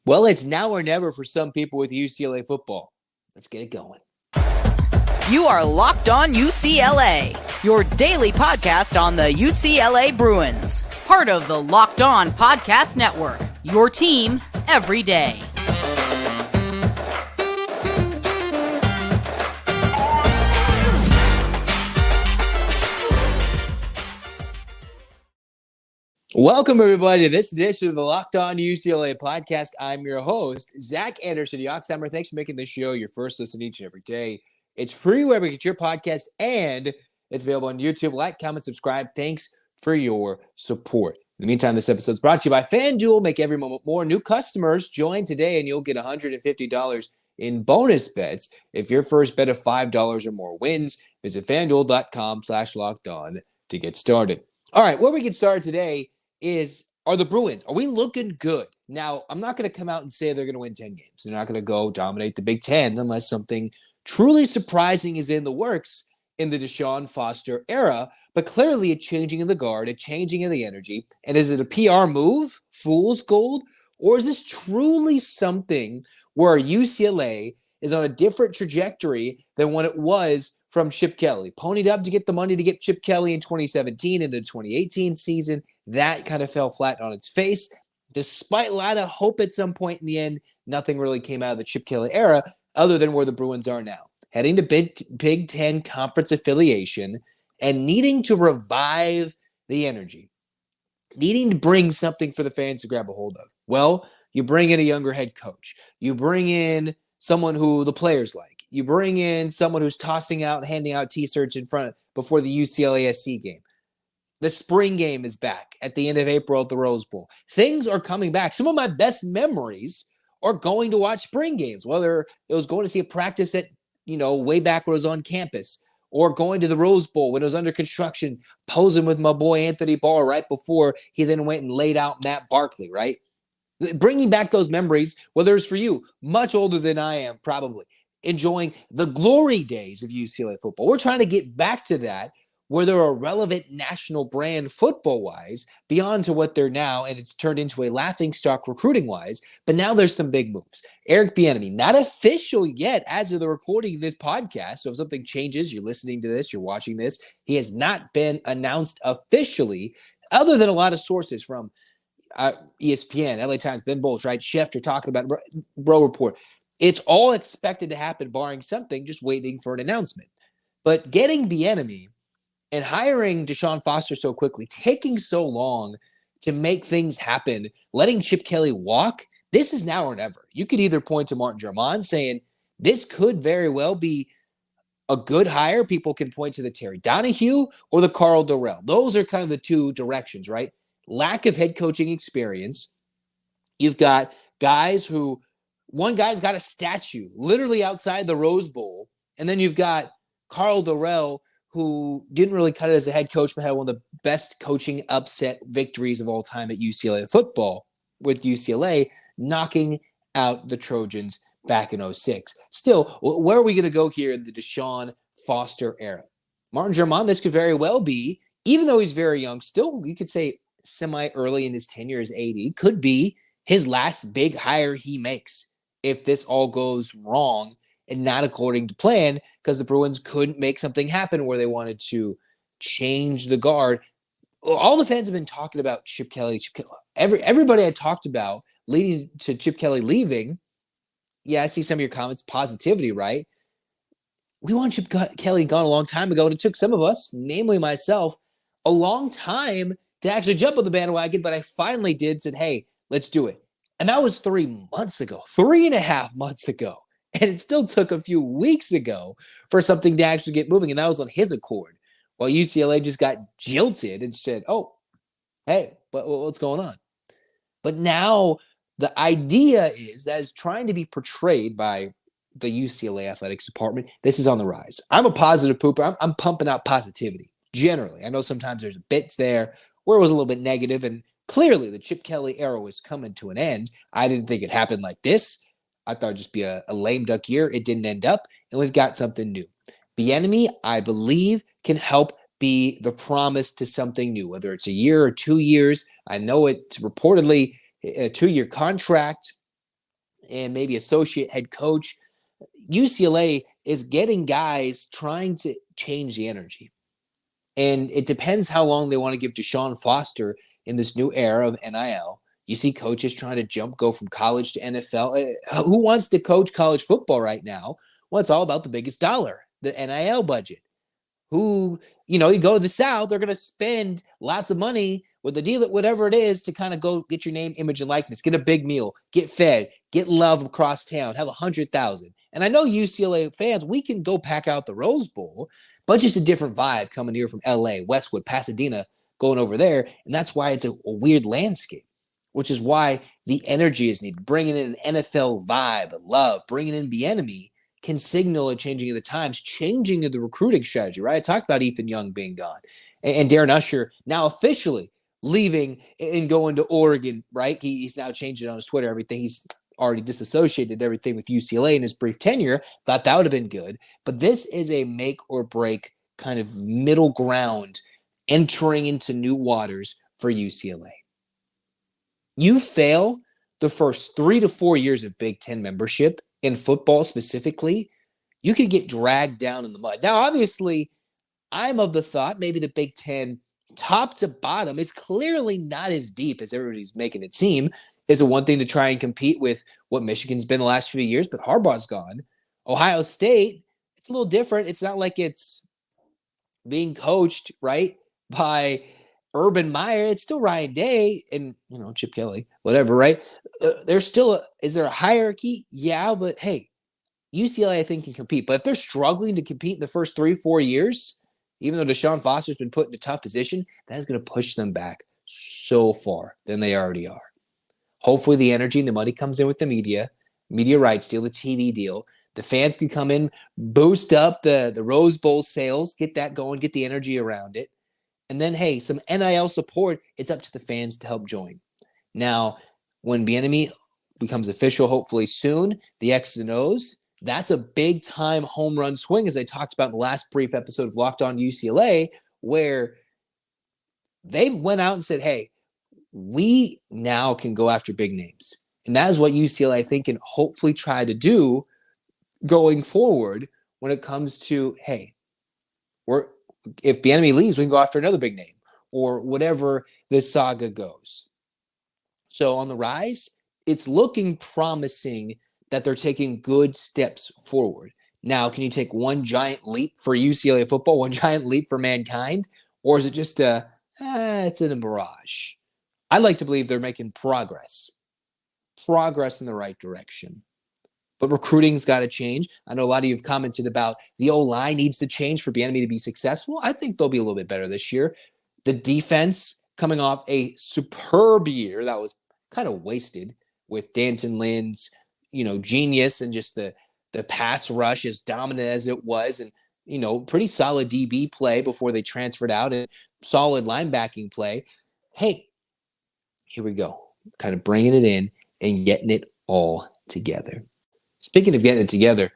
Well, it's now or never for some people with UCLA football. Let's get it going. You are Locked On UCLA, your daily podcast on the UCLA Bruins. Part of the Locked On Podcast Network, your team every day. Welcome, everybody, to this edition of the Locked On UCLA podcast. I'm your host, Zach Anderson-Yoxsimer. Thanks for making this show your first listen each and every day. It's free wherever you get your podcast, and it's available on YouTube. Like, comment, subscribe. Thanks for your support. In the meantime, this episode is brought to you by FanDuel. Make every moment more. New customers join today, and you'll get $150 in bonus bets if your first bet of $5 or more wins. Visit FanDuel.com/LockedOn to get started. All right, where we get started today are the Bruins. Are we looking good? Now, I'm not going to come out and say they're going to win 10 games. They're not going to go dominate the Big Ten unless something truly surprising is in the works in the DeShaun Foster era, but clearly a changing of the guard, a changing of the energy. And is it a PR move, fool's gold, or is this truly something where UCLA is on a different trajectory than what it was from Chip Kelly? Ponied up to get the money to get Chip Kelly in 2017 and the 2018 season. That kind of fell flat on its face. Despite a lot of hope at some point in the end, nothing really came out of the Chip Kelly era other than where the Bruins are now. Heading to Big Ten conference affiliation and needing to revive the energy. Needing to bring something for the fans to grab a hold of. Well, you bring in a younger head coach. You bring in someone who the players like. You bring in someone who's tossing out and handing out T-shirts in front before the UCLA SC game. The spring game is back at the end of April at the Rose Bowl. Things are coming back. Some of my best memories are going to watch spring games, whether it was going to see a practice at, way back when it was on campus, or going to the Rose Bowl when it was under construction, posing with my boy Anthony Barr right before he then went and laid out Matt Barkley, right? Bringing back those memories, whether it's for you, much older than I am, probably, enjoying the glory days of UCLA football. We're trying to get back to that, where they're a relevant national brand football-wise beyond to what they're now, and it's turned into a laughingstock recruiting-wise, but now there's some big moves. Eric Bieniemy, not official yet as of the recording of this podcast, so if something changes, you're listening to this, you're watching this, he has not been announced officially, other than a lot of sources from ESPN, LA Times, Ben Bolch, right? Schefter talking about Bro Report. It's all expected to happen, barring something, just waiting for an announcement. But getting Bieniemy and hiring DeShaun Foster so quickly, taking so long to make things happen, letting Chip Kelly walk, this is now or never. You could either point to Martin Germain saying this could very well be a good hire. People can point to the Terry Donahue or the Carl Dorrell. Those are kind of the two directions, right? Lack of head coaching experience. You've got guys who, one guy's got a statue literally outside the Rose Bowl, and then you've got Carl Dorrell, who didn't really cut it as a head coach, but had one of the best coaching upset victories of all time at UCLA football, with UCLA knocking out the Trojans back in 2006. Still, where are we going to go here in the DeShaun Foster era? Martin Germain, this could very well be, even though he's very young, still, you could say semi-early in his tenure as AD, could be his last big hire he makes if this all goes wrong and not according to plan, because the Bruins couldn't make something happen where they wanted to change the guard. All the fans have been talking about Chip Kelly. Everybody I talked about leading to Chip Kelly leaving. Yeah, I see some of your comments. Positivity, right? We want Chip Kelly gone a long time ago, and it took some of us, namely myself, a long time to actually jump on the bandwagon, but I finally did, said, hey, let's do it. And that was 3 months ago, 3.5 months ago. And it still took a few weeks ago for something to actually get moving. And that was on his accord. While UCLA just got jilted and said, oh, hey, what's going on? But now the idea is that is trying to be portrayed by the UCLA athletics department. This is on the rise. I'm a positive pooper. I'm pumping out positivity generally. I know sometimes there's bits there where it was a little bit negative, and clearly the Chip Kelly era was coming to an end. I didn't think it happened like this. I thought it'd just be a lame duck year. It didn't end up, and we've got something new. Bieniemy, I believe, can help be the promise to something new, whether it's a year or 2 years. I know it's reportedly a 2-year contract. and maybe associate head coach, UCLA is getting guys trying to change the energy. And it depends how long they want to give DeShaun Foster in this new era of NIL. You see coaches trying to go from college to NFL. Who wants to coach college football right now? Well, it's all about the biggest dollar, the NIL budget. You go to the South, they're going to spend lots of money with the deal, whatever it is, to kind of go get your name, image, and likeness, get a big meal, get fed, get love across town, have 100,000. And I know UCLA fans, we can go pack out the Rose Bowl, but just a different vibe coming here from LA, Westwood, Pasadena, going over there. And that's why it's a weird landscape, which is why the energy is needed. Bringing in an NFL vibe, love, bringing in Bieniemy can signal a changing of the times, changing of the recruiting strategy, right? I talked about Ethan Young being gone and Darren Usher now officially leaving and going to Oregon, right? He's now changed it on his Twitter, everything. He's already disassociated everything with UCLA in his brief tenure. Thought that would have been good. But this is a make or break kind of middle ground entering into new waters for UCLA. You fail the first 3 to 4 years of Big Ten membership in football specifically, you could get dragged down in the mud. Now, obviously, I'm of the thought maybe the Big Ten top to bottom is clearly not as deep as everybody's making it seem. Is it one thing to try and compete with what Michigan's been the last few years, but Harbaugh's gone. Ohio State, it's a little different. It's not like it's being coached, right, by Urban Meyer. It's still Ryan Day and, Chip Kelly, whatever, right? There's still is there a hierarchy? Yeah, but hey, UCLA, I think, can compete. But if they're struggling to compete in the first 3-4 years, even though DeShaun Foster's been put in a tough position, that is going to push them back so far than they already are. Hopefully the energy and the money comes in with the media rights deal, the TV deal. The fans can come in, boost up the Rose Bowl sales, get that going, get the energy around it. And then, hey, some NIL support, it's up to the fans to help join. Now, when Bieniemy becomes official, hopefully soon, the X's and O's, that's a big-time home run swing, as I talked about in the last brief episode of Locked On UCLA, where they went out and said, hey, we now can go after big names. And that is what UCLA, I think, can hopefully try to do going forward when it comes to, hey, if Bieniemy leaves, we can go after another big name or whatever this saga goes. So on the rise, it's looking promising that they're taking good steps forward. Now, can you take one giant leap for UCLA football, one giant leap for mankind? Or is it just it's in a mirage? I'd like to believe they're making progress in the right direction. But recruiting's got to change. I know a lot of you have commented about the O-line needs to change for Bieniemy to be successful. I think they'll be a little bit better this year. The defense coming off a superb year that was kind of wasted with Danton Lynn's, genius and just the pass rush as dominant as it was, and pretty solid DB play before they transferred out and solid linebacking play. Hey, here we go. Kind of bringing it in and getting it all together. Speaking of getting it together,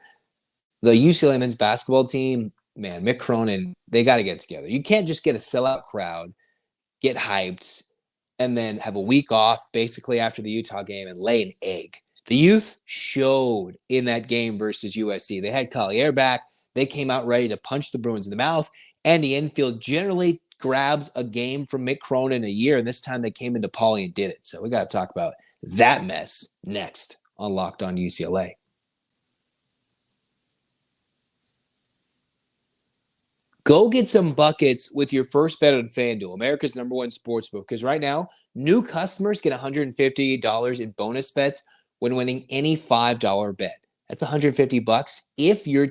the UCLA men's basketball team, man, Mick Cronin, they got to get it together. You can't just get a sellout crowd, get hyped, and then have a week off basically after the Utah game and lay an egg. The youth showed in that game versus USC. They had Collier back. They came out ready to punch the Bruins in the mouth. And the infield generally grabs a game from Mick Cronin a year, and this time they came into Pauley and did it. So we got to talk about that mess next on Locked On UCLA. Go get some buckets with your first bet on FanDuel, America's #1 sportsbook, because right now, new customers get $150 in bonus bets when winning any $5 bet. That's $150 if your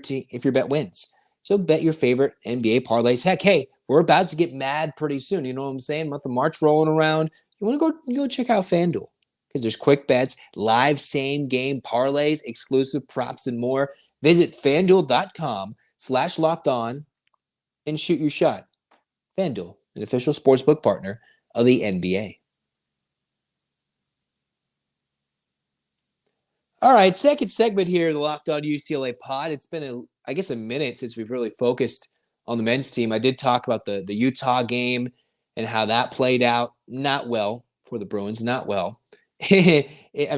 bet wins. So bet your favorite NBA parlays. Heck, hey, we're about to get mad pretty soon. You know what I'm saying? Month of March rolling around. You want to go check out FanDuel because there's quick bets, live same-game parlays, exclusive props, and more. Visit FanDuel.com/lockedon and shoot your shot. FanDuel, an official sportsbook partner of the NBA. All right, second segment here, the Locked On UCLA pod. It's been, a minute since we've really focused on the men's team. I did talk about the Utah game and how that played out. Not well for the Bruins, not well. I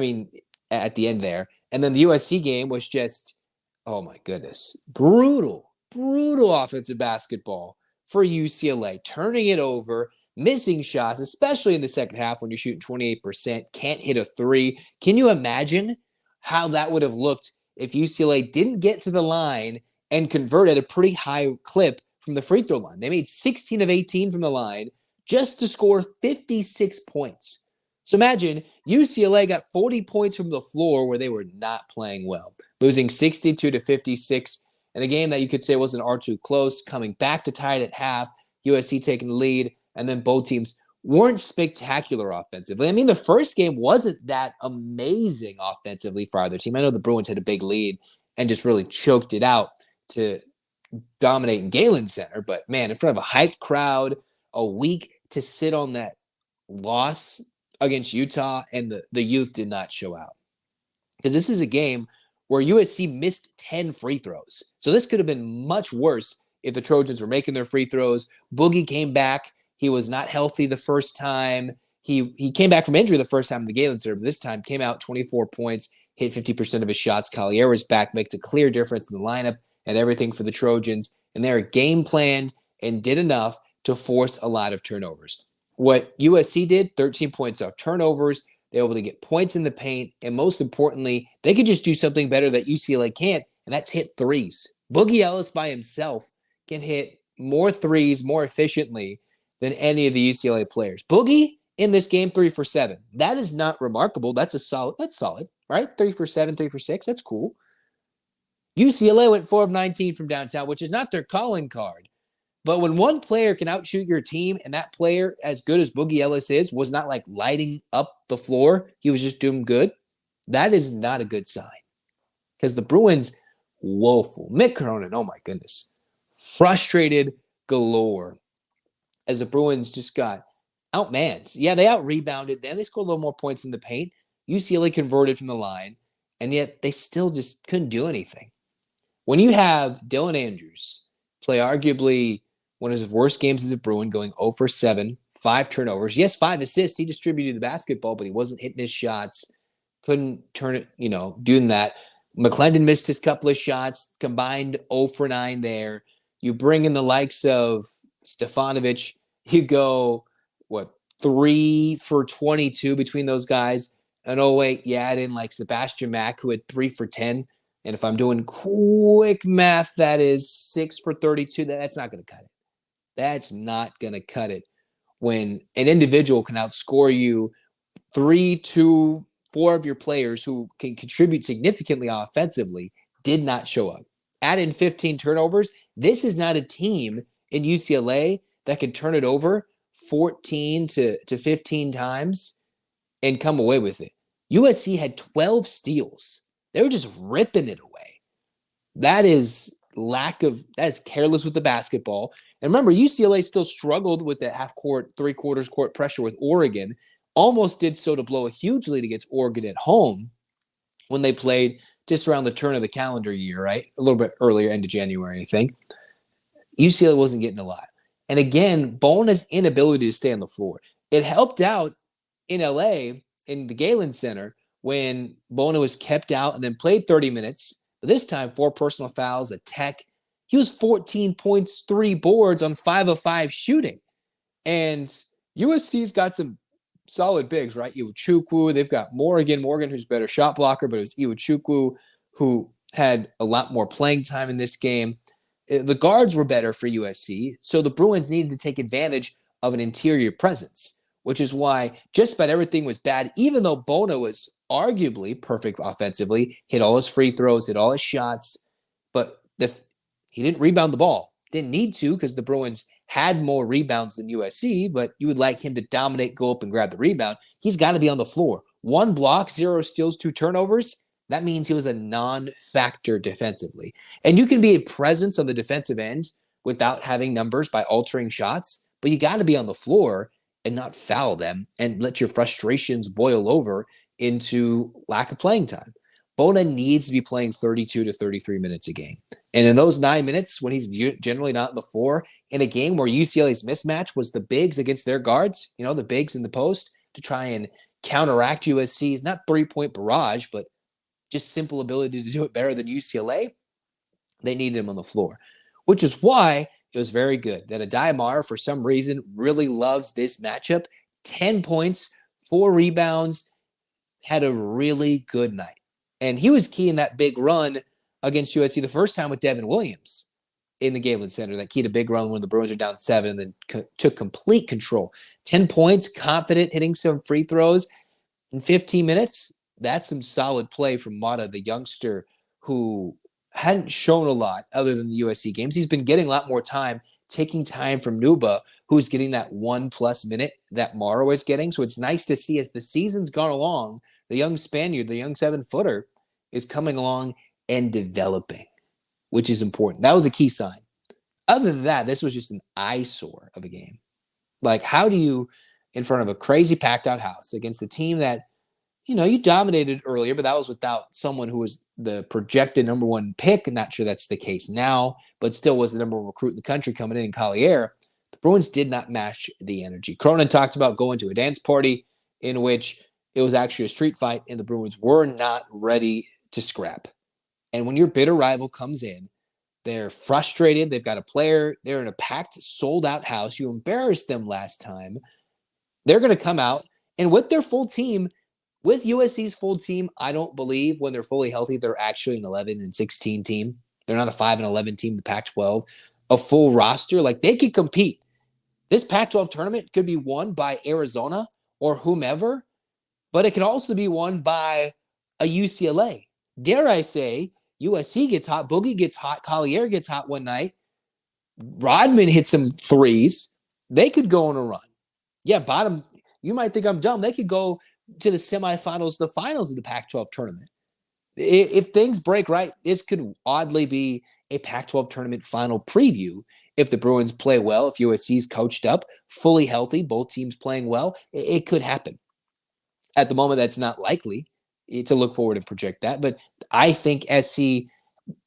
mean, at the end there. And then the USC game was just, oh my goodness, brutal offensive basketball for UCLA, turning it over, missing shots, especially in the second half when you're shooting 28%, can't hit a three. Can you imagine how that would have looked if UCLA didn't get to the line and convert at a pretty high clip from the free throw line? They made 16 of 18 from the line just to score 56 points. So imagine UCLA got 40 points from the floor where they were not playing well, losing 62-56 in a game that you could say wasn't all too close, coming back to tie it at half, USC taking the lead, and then both teams weren't spectacular offensively. I mean, the first game wasn't that amazing offensively for either team. I know the Bruins had a big lead and just really choked it out to dominate in Galen Center, but man, in front of a hyped crowd, a week to sit on that loss against Utah, and the youth did not show out. Because this is a game where USC missed 10 free throws. So this could have been much worse if the Trojans were making their free throws. Boogie came back. He was not healthy the first time. He came back from injury the first time in the Galen Center, but this time came out 24 points, hit 50% of his shots. Collier was back, makes a clear difference in the lineup and everything for the Trojans. And they're game planned and did enough to force a lot of turnovers. What USC did, 13 points off turnovers. They were able to get points in the paint. And most importantly, they could just do something better that UCLA can't, and that's hit threes. Boogie Ellis by himself can hit more threes more efficiently than any of the UCLA players. Boogie in this game, 3 for 7. That is not remarkable. That's solid, right? 3 for 7, 3 for 6. That's cool. UCLA went 4 of 19 from downtown, which is not their calling card. But when one player can outshoot your team, and that player, as good as Boogie Ellis is, was not like lighting up the floor, he was just doing good, that is not a good sign. Because the Bruins, woeful. Mick Cronin, oh my goodness. Frustrated galore as the Bruins just got outmanned. Yeah, they out-rebounded. Then they scored a little more points in the paint. UCLA converted from the line, and yet they still just couldn't do anything. When you have Dylan Andrews play arguably one of his worst games as a Bruin, going 0 for 7, 5 turnovers. Yes, 5 assists. He distributed the basketball, but he wasn't hitting his shots. Couldn't turn it, doing that. McClendon missed his couple of shots, combined 0 for 9 there. You bring in the likes of Stefanovic. You go, 3 for 22 between those guys. And you add in like Sebastian Mack, who had 3 for 10. And if I'm doing quick math, that is 6 for 32. That's not going to cut it. That's not going to cut it when an individual can outscore you 3, 2, 4 of your players who can contribute significantly offensively did not show up. Add in 15 turnovers. This is not a team in UCLA that can turn it over 14 to 15 times and come away with it. USC had 12 steals. They were just ripping it away. That is careless with the basketball. And remember, UCLA still struggled with the half-court, three-quarters court pressure with Oregon. Almost did so to blow a huge lead against Oregon at home when they played just around the turn of the calendar year, right? A little bit earlier, end of January, I think. UCLA wasn't getting a lot. And again, Bona's inability to stay on the floor. It helped out in LA in the Galen Center when Bona was kept out and then played 30 minutes. But this time, 4 personal fouls, a tech. He was 14 points, 3 boards on 5 of 5 shooting. And USC's got some solid bigs, right? Iwuchukwu. They've got Morgan, who's a better shot blocker, but it was Iwuchukwu who had a lot more playing time in this game. The guards were better for USC, so the Bruins needed to take advantage of an interior presence, which is why just about everything was bad, even though Bona was arguably perfect offensively, hit all his free throws, hit all his shots, but he didn't rebound the ball. Didn't need to because the Bruins had more rebounds than USC, but you would like him to dominate, go up and grab the rebound. He's got to be on the floor. 1 block, 0 steals, 2 turnovers. That means he was a non-factor defensively. And you can be a presence on the defensive end without having numbers by altering shots, but you got to be on the floor and not foul them and let your frustrations boil over into lack of playing time. Bona needs to be playing 32 to 33 minutes a game. And in those 9 minutes, when he's generally not on the floor, in a game where UCLA's mismatch was the bigs against their guards, the bigs in the post, to try and counteract USC's not 3-point barrage, but just simple ability to do it better than UCLA, they needed him on the floor, which is why it was very good that Adayamara, for some reason, really loves this matchup. 10 points, 4 rebounds, had a really good night. And he was key in that big run against USC the first time with Devin Williams in the Galen Center. That keyed a big run when the Bruins are down 7 and then took complete control. 10 points, confident, hitting some free throws in 15 minutes. That's some solid play from Mata, the youngster who hadn't shown a lot other than the USC games. He's been getting a lot more time, taking time from Nuba, who's getting that 1+ minute that Mara was getting. So it's nice to see as the season's gone along, the young Spaniard, the young 7-footer, is coming along and developing, which is important. That was a key sign. Other than that, this was just an eyesore of a game. Like, how do you, in front of a crazy packed-out house against a team that, you dominated earlier, but that was without someone who was the projected number 1 pick. I'm not sure that's the case now, but still was the number 1 recruit in the country coming in Collier. The Bruins did not match the energy. Cronin talked about going to a dance party in which it was actually a street fight, and the Bruins were not ready to scrap. And when your bitter rival comes in, they're frustrated. They've got a player. They're in a packed, sold-out house. You embarrassed them last time. They're going to come out, and with their full team, with USC's full team, I don't believe when they're fully healthy, they're actually an 11-16 team. They're not a 5-11 team, the Pac-12. A full roster, like they could compete. This Pac-12 tournament could be won by Arizona or whomever, but it can also be won by a UCLA. Dare I say, USC gets hot, Boogie gets hot, Collier gets hot one night. Rodman hits some threes. They could go on a run. Yeah, bottom, you might think I'm dumb. They could go to the semifinals, the finals of the Pac-12 tournament. If things break right, this could oddly be a Pac-12 tournament final preview. If the Bruins play well, if USC's coached up, fully healthy, both teams playing well, it could happen. At the moment, that's not likely to look forward and project that. But I think SC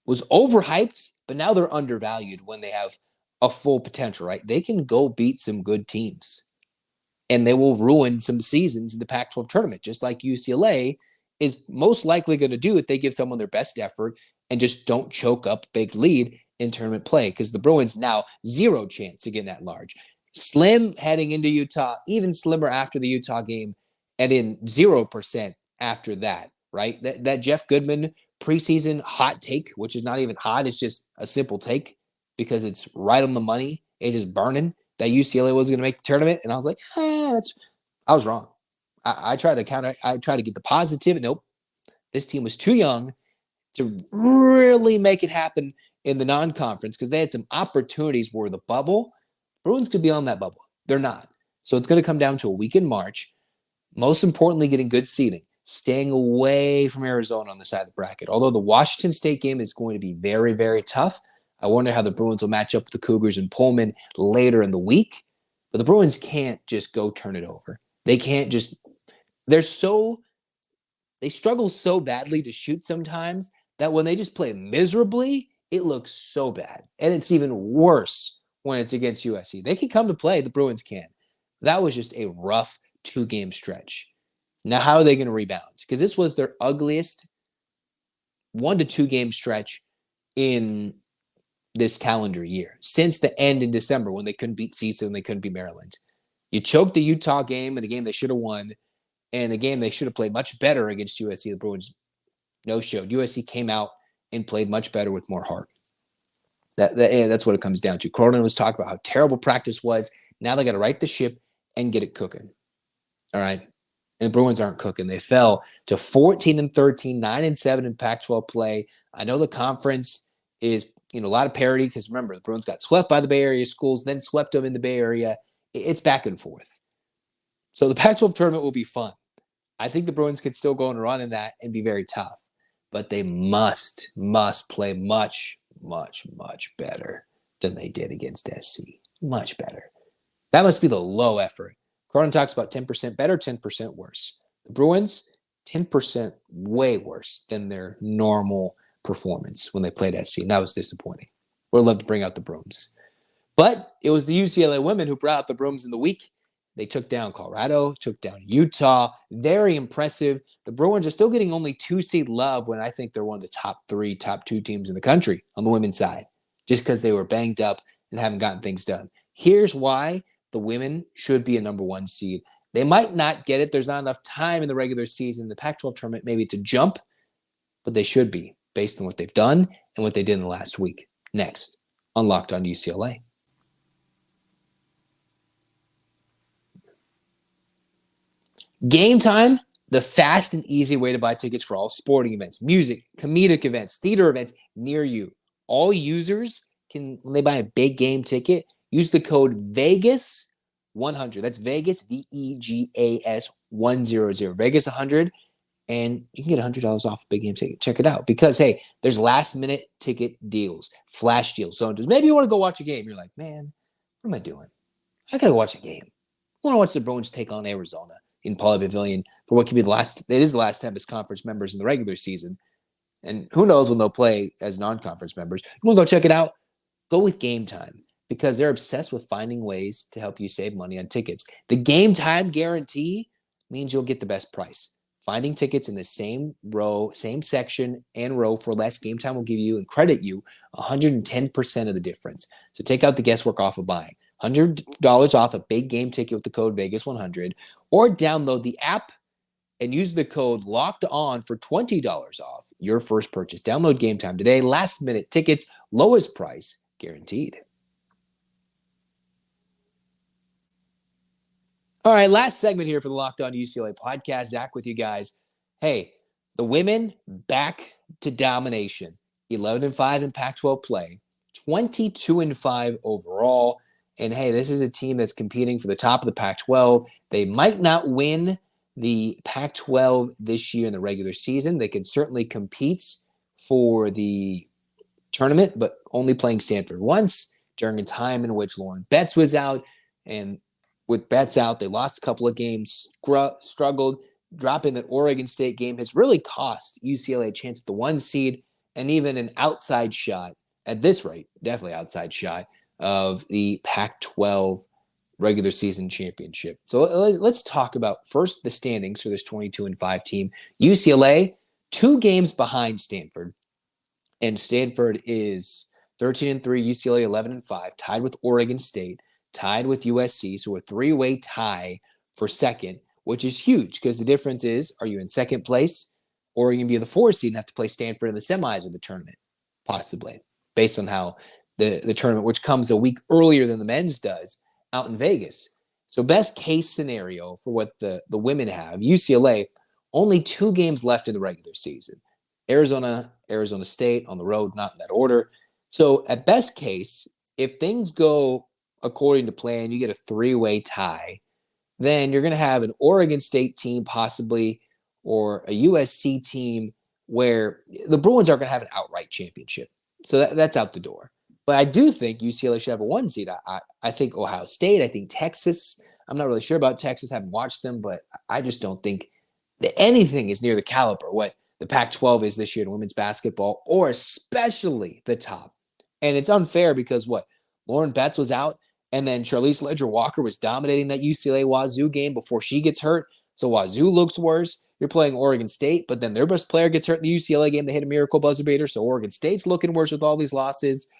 was overhyped, but now they're undervalued when they have a full potential, right? They can go beat some good teams, and they will ruin some seasons in the Pac-12 tournament, just like UCLA is most likely going to do if they give someone their best effort and just don't choke up big lead in tournament play, because the Bruins now 0 chance to get that large. Slim heading into Utah, even slimmer after the Utah game, and in 0% after that, right? That Jeff Goodman preseason hot take, which is not even hot, it's just a simple take because it's right on the money. It's just burning that UCLA was going to make the tournament. And I was like, I was wrong. I tried to counter. I tried to get the positive. Nope. This team was too young to really make it happen in the non-conference because they had some opportunities where the bubble, Bruins could be on that bubble. They're not. So it's going to come down to a week in March. Most importantly, getting good seeding, staying away from Arizona on the side of the bracket. Although the Washington State game is going to be very, very tough. I wonder how the Bruins will match up with the Cougars and Pullman later in the week. But the Bruins can't just go turn it over. They can't just – they struggle so badly to shoot sometimes that when they just play miserably, it looks so bad. And it's even worse when it's against USC. They can come to play. The Bruins can. That was just a rough 2-game stretch. Now, how are they going to rebound? Because this was their ugliest 1 to 2 game stretch in this calendar year since the end in December when they couldn't beat CISA and they couldn't beat Maryland. You choked the Utah game and the game they should have won, and the game they should have played much better against USC. The Bruins no-showed. USC came out and played much better with more heart. That's what it comes down to. Cronin was talking about how terrible practice was. Now they got to right the ship and get it cooking. All right. And the Bruins aren't cooking. They fell to 14-13, 9-7 in Pac-12 play. I know the conference is, a lot of parity because remember, the Bruins got swept by the Bay Area schools, then swept them in the Bay Area. It's back and forth. So the Pac-12 tournament will be fun. I think the Bruins could still go and run in that and be very tough. But they must play much, much, much better than they did against SC. Much better. That must be the low effort. Cronin talks about 10% better, 10% worse. The Bruins, 10% way worse than their normal performance when they played SC, and that was disappointing. Would love to bring out the brooms. But it was the UCLA women who brought out the brooms in the week. They took down Colorado, took down Utah. Very impressive. The Bruins are still getting only 2-seed love when I think they're one of the top 3, top 2 teams in the country on the women's side, just because they were banged up and haven't gotten things done. Here's why the women should be a number 1 seed. They might not get it. There's not enough time in the regular season, the Pac-12 tournament, maybe to jump, but they should be based on what they've done and what they did in the last week. Next on Locked On UCLA. Game Time, the fast and easy way to buy tickets for all sporting events, music, comedic events, theater events near you. All users can, when they buy a big game ticket, use the code VEGAS100. That's Vegas, VEGAS 100. Vegas 100, and you can get $100 off a big game ticket. Check it out. Because, hey, there's last-minute ticket deals, flash deals, zone deals. Maybe you want to go watch a game. You're like, man, what am I doing? I got to watch a game. I want to watch the Bruins take on Arizona in Pauley Pavilion for what could be the last time as conference members in the regular season. And who knows when they'll play as non-conference members. You want to go check it out? Go with Game Time, because they're obsessed with finding ways to help you save money on tickets. The Game Time guarantee means you'll get the best price. Finding tickets in the same row, same section and row for less, Game Time will give you and credit you 110% of the difference. So take out the guesswork off of buying. $100 off a big game ticket with the code Vegas100, or download the app and use the code Locked On for $20 off your first purchase. Download Game Time today. Last minute tickets, lowest price guaranteed. All right, last segment here for the Locked On UCLA podcast. Zach with you guys. Hey, the women back to domination. 11-5 in Pac-12 play, 22-5 overall. And hey, this is a team that's competing for the top of the Pac-12. They might not win the Pac-12 this year in the regular season. They can certainly compete for the tournament, but only playing Stanford once during a time in which Lauren Betts was out. And with Betts out, they lost a couple of games, struggled. Dropping that Oregon State game has really cost UCLA a chance at the 1 seed and even an outside shot, at this rate, definitely outside shot, of the Pac-12 regular season championship. So let's talk about first the standings for this 22-5 team. UCLA, 2 games behind Stanford, and Stanford is 13-3, UCLA 11-5, tied with Oregon State, tied with USC, so a 3-way tie for second, which is huge because the difference is, are you in second place, or are you going to be the 4 seed and have to play Stanford in the semis of the tournament, possibly, based on how the tournament, which comes a week earlier than the men's does, out in Vegas. So best case scenario for what the women have, UCLA, only 2 games left in the regular season. Arizona State on the road, not in that order. So at best case, if things go according to plan, you get a 3-way tie, then you're going to have an Oregon State team possibly, or a USC team where the Bruins are going to have an outright championship. So that's out the door. But I do think UCLA should have a 1 seed. I think Ohio State. I think Texas. I'm not really sure about Texas. I haven't watched them, but I just don't think that anything is near the caliber what the Pac-12 is this year in women's basketball, or especially the top. And it's unfair because Lauren Betts was out, and then Charlize Ledger-Walker was dominating that UCLA Wazoo game before she gets hurt. So Wazoo looks worse. You're playing Oregon State, but then their best player gets hurt in the UCLA game. They hit a miracle buzzer beater, so Oregon State's looking worse with all these losses.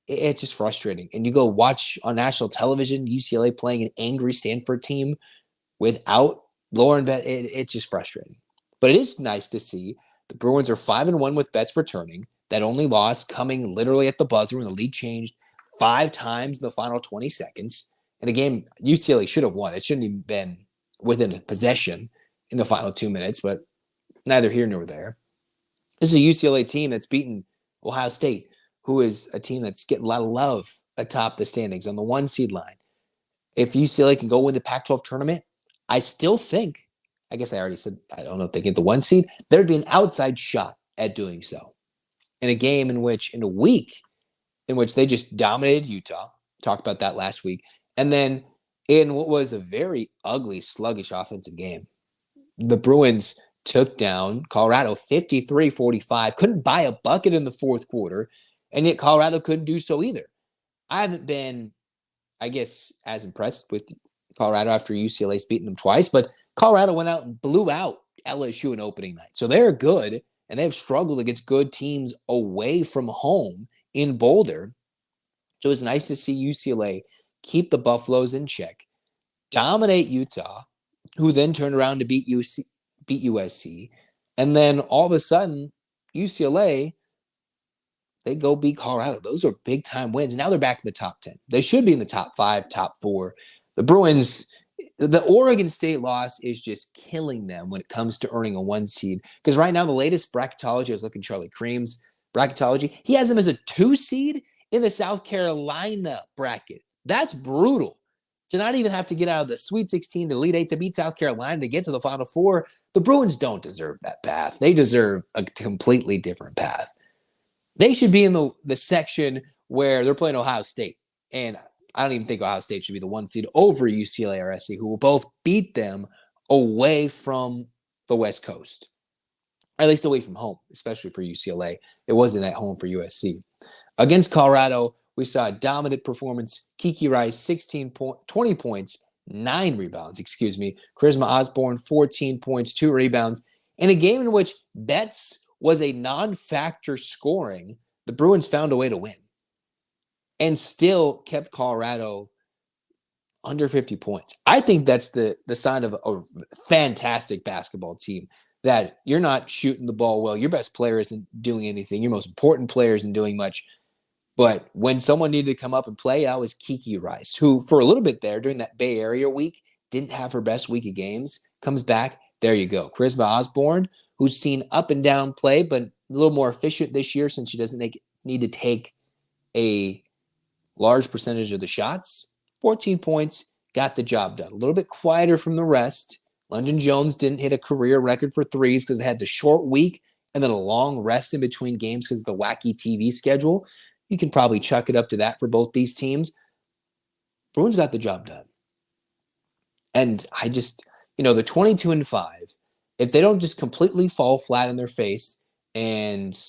It's just frustrating. And you go watch on national television, UCLA playing an angry Stanford team without Lauren Betts. It's just frustrating. But it is nice to see the Bruins are 5-1 with Betts returning. That only loss coming literally at the buzzer when the lead changed 5 times in the final 20 seconds. In a game UCLA should have won. It shouldn't even been within a possession in the final 2 minutes, but neither here nor there. This is a UCLA team that's beaten Ohio State, who is a team that's getting a lot of love atop the standings on the 1 seed line. If UCLA can go win the Pac-12 tournament, I still think, I guess I already said, I don't know if they get the 1 seed, there'd be an outside shot at doing so. In a game in a week in which they just dominated Utah, talked about that last week, and then in what was a very ugly, sluggish offensive game, the Bruins took down Colorado 53-45, couldn't buy a bucket in the fourth quarter, and yet Colorado couldn't do so either. I haven't been, I guess, as impressed with Colorado after UCLA's beaten them twice, but Colorado went out and blew out LSU in opening night. So they're good, and they've struggled against good teams away from home in Boulder. So it's nice to see UCLA keep the Buffaloes in check, dominate Utah, who then turned around to beat USC. And then all of a sudden, UCLA, they go beat Colorado. Those are big-time wins. And now they're back in the top 10. They should be in the top 5, top 4. The Bruins, the Oregon State loss is just killing them when it comes to earning a 1 seed. Because right now, the latest bracketology, I was looking at Charlie Cream's bracketology, he has them as a 2 seed in the South Carolina bracket. That's brutal. To not even have to get out of the Sweet 16 to Elite 8 to beat South Carolina to get to the Final Four, the Bruins don't deserve that path. They deserve a completely different path. They should be in the section where they're playing Ohio State. And I don't even think Ohio State should be the 1 seed over UCLA or SC, who will both beat them away from the West Coast. Or at least away from home, especially for UCLA. It wasn't at home for USC. Against Colorado, we saw a dominant performance. Kiki Rice, 20 points, 9 rebounds, Charisma Osborne, 14 points, 2 rebounds. In a game in which Betts was a non-factor scoring, the Bruins found a way to win and still kept Colorado under 50 points. I think that's the sign of a fantastic basketball team, that you're not shooting the ball well. Your best player isn't doing anything. Your most important player isn't doing much. But when someone needed to come up and play, that was Kiki Rice, who for a little bit there during that Bay Area week didn't have her best week of games, comes back. There you go. Charisma Osborne, who's seen up and down play, but a little more efficient this year since she doesn't need to take a large percentage of the shots. 14 points, got the job done. A little bit quieter from the rest. London Jones didn't hit a career record for threes because they had the short week and then a long rest in between games because of the wacky TV schedule. You can probably chuck it up to that for both these teams. Bruins got the job done. And I just, the 22-5, if they don't just completely fall flat in their face and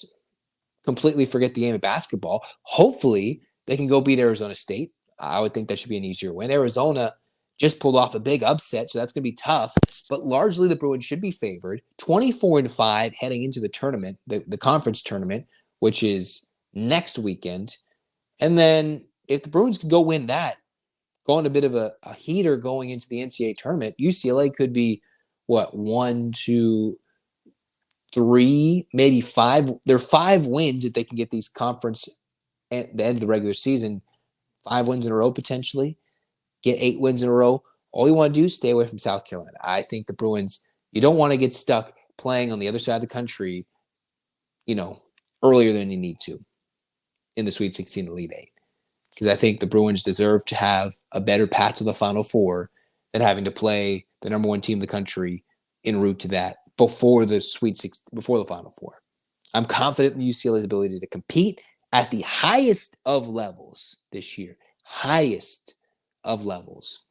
completely forget the game of basketball, hopefully they can go beat Arizona State. I would think that should be an easier win. Arizona just pulled off a big upset, so that's going to be tough. But largely the Bruins should be favored. 24-5 heading into the tournament, the conference tournament, which is next weekend. And then if the Bruins could go win that, go on a bit of a heater going into the NCAA tournament, UCLA could be, 1, 2, 3, maybe 5. There are 5 wins if they can get these conference at the end of the regular season. 5 wins in a row potentially. Get 8 wins in a row. All you want to do is stay away from South Carolina. I think the Bruins, you don't want to get stuck playing on the other side of the country, earlier than you need to in the Sweet 16 Elite 8. Because I think the Bruins deserve to have a better path to the Final Four than having to play the number 1 team in the country en route to that before the before the Final Four. I'm confident in UCLA's ability to compete at the highest of levels this year. Highest of levels.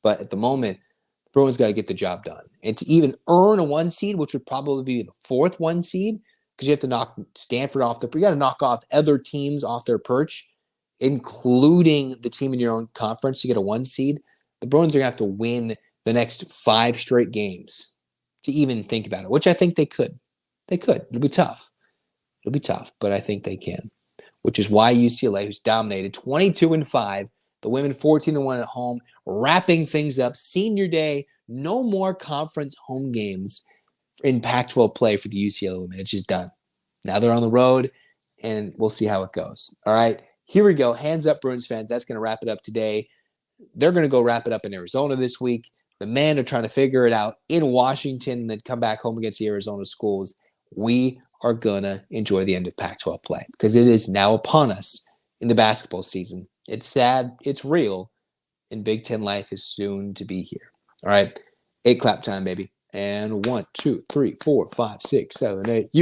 But at the moment, the Bruins got to get the job done. And to even earn a 1 seed, which would probably be the 4th 1 seed, because you have to knock Stanford off you got to knock off other teams off their perch, including the team in your own conference to get a 1 seed. The Bruins are going to have to win the next 5 straight games to even think about it, which I think they could. They could. It'll be tough. But I think they can, which is why UCLA, who's dominated 22-5, the women 14-1 at home, wrapping things up. Senior day, no more conference home games in Pac-12 play for the UCLA women. It's just done. Now they're on the road, and we'll see how it goes. All right, here we go. Hands up, Bruins fans. That's going to wrap it up today. They're going to go wrap it up in Arizona this week. The men are trying to figure it out in Washington and then come back home against the Arizona schools. We are going to enjoy the end of Pac-12 play because it is now upon us in the basketball season. It's sad. It's real. And Big Ten life is soon to be here. All right. 8 clap time, baby. And 1, 2, 3, 4, 5, 6, 7, 8.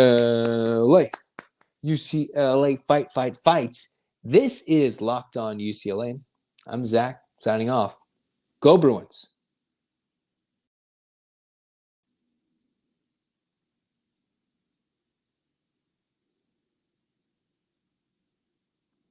UCLA. UCLA fights. This is Locked On UCLA. I'm Zach, signing off. Go Bruins.